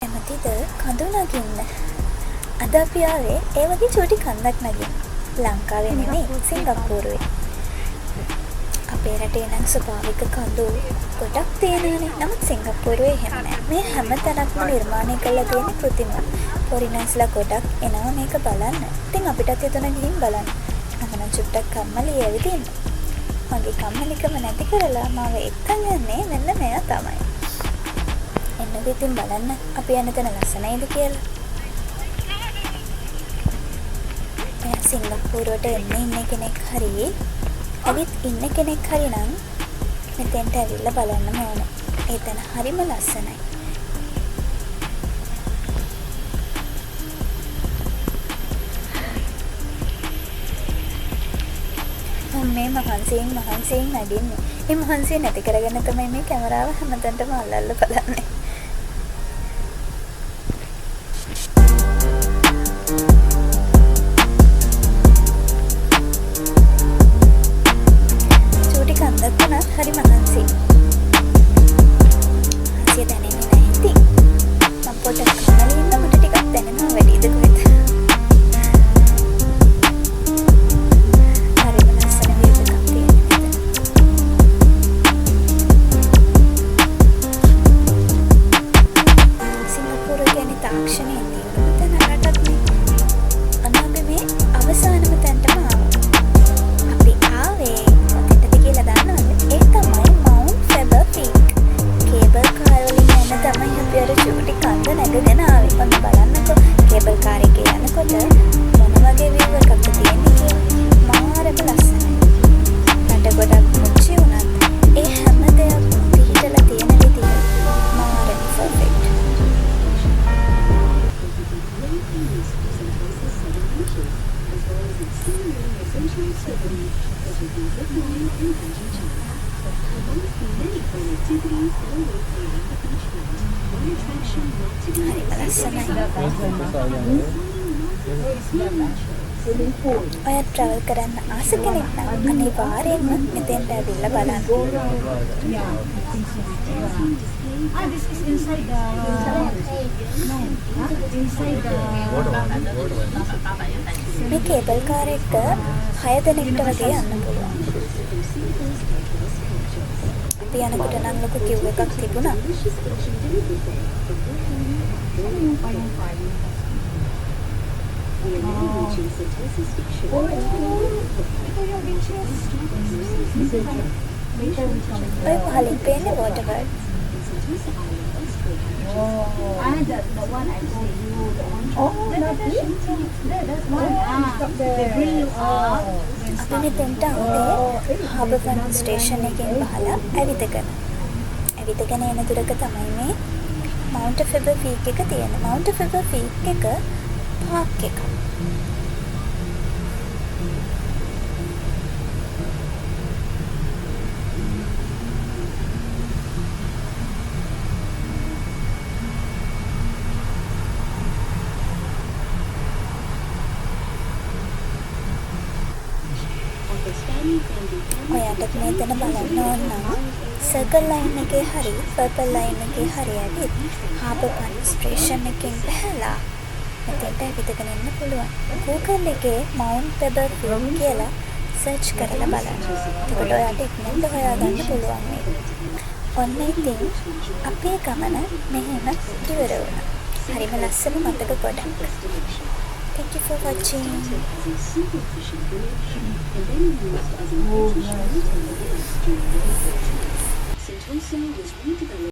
කැමතිද කඳු නගින්න? අද අපි ආවේ ඒ වගේ චූටි කන්දක් නගින්න. ලංකාවේ නෙමෙයි සිංගප්පූරුවේ. අපේ රටේ නම් ස්වභාවික කඳු ගොඩක් තියෙනවානේ. නමුත් සිංගප්පූරුවේ එහෙම නෑ. මේ හැම තැනක්ම නිර්මාණය කරලා තියෙන කෘත්‍රිම. ෆොරිනර්ස්ලා ගොඩක් එනවා මේක බලන්න. ඉතින් අපිටත් එතන ගිහින් බලන්න. මම චුට්ටක් කම්මැලි ඇවිදින්න. මගේ කම්මැලිකම නැති කරලා මාව එක්කන් යන්නේ මෙන්න මෙයා තමයි. එන්නද ඉතින් බලන්න අපි යන තැන ලස්සනයිද කියලා. එයා සිංගප්පූරුවට ඉන්න කෙනෙක් හරි ඇවිත් ඉන්න කෙනෙක් හරි නම් මෙතෙන්ට ඇවිල්ලා බලන්නම ඕනේ. ඒ තැන හරිම ලස්සනයි. මේ මහන්සියෙන් නගින්නේ. මේ මහන්සිය නැති කරගෙන තමයි මේ කැමරාව හැමතැනටම අල්ලලා බලන්නේ. චූටි කන්දක් වුණත් හරි මහන්සි. මහන්සිය දැනෙන්නේ නැහැ ඉතින්. මම පොඩ්ඩක් කමලින් ඉන්න මට ටිකක් දැනෙනවා වැඩිද කොහෙද? ඔය ට්‍රැවල් කරන්න ආස කෙනෙක් නම් අනිවාර්යෙන්ම මෙතෙන්ට ඇවිල්ලා බලන්න. මේ කේබල් කාර් එක 6 දෙනෙක්ට වගේ යන්න පුළුවන්. අපි යනකොට නම් ලොකු කිව් එකක් තිබුණා. ඔය පහලින් පේන්නේ වෝටර්බර්ඩ්. අපි මෙතෙන්ට ආවේ හාබර්ෆ්‍රන්ට් ස්ටේෂන් එකෙන් බහලා ඇවිදගෙන එන දුරක තමයි මේ මවුන්ට් ෆෙබර් පීක් එක තියෙන්නේ. මවුන්ට් ෆෙබර් පීක් එක පාක් එකක්. ඔයාට මෙතන බලන්න ඕන නම් සර්කල් ලයින් එකේ හරි පර්පල් ලයින් එකේ හරි ඇවිත් හාබර්ෆ්‍රන්ට් ස්ටේෂන් එකෙන් බහලා මෙතෙන්ට ඇවිදගෙන යන්න පුළුවන්. Google එකේ මවුන්ට් ෆෙබර් පීක් කියලා සර්ච් කරලා බලන්න. එතකොට ඔයාට ඉක්මනට හොයාගන්න පුළුවන් මේ. ඔන්න ඉතින් අපේ ගමන මෙහෙම ඉවර වුණා. හරිම ලස්සන මතක ගොඩක්. Thank you for watching.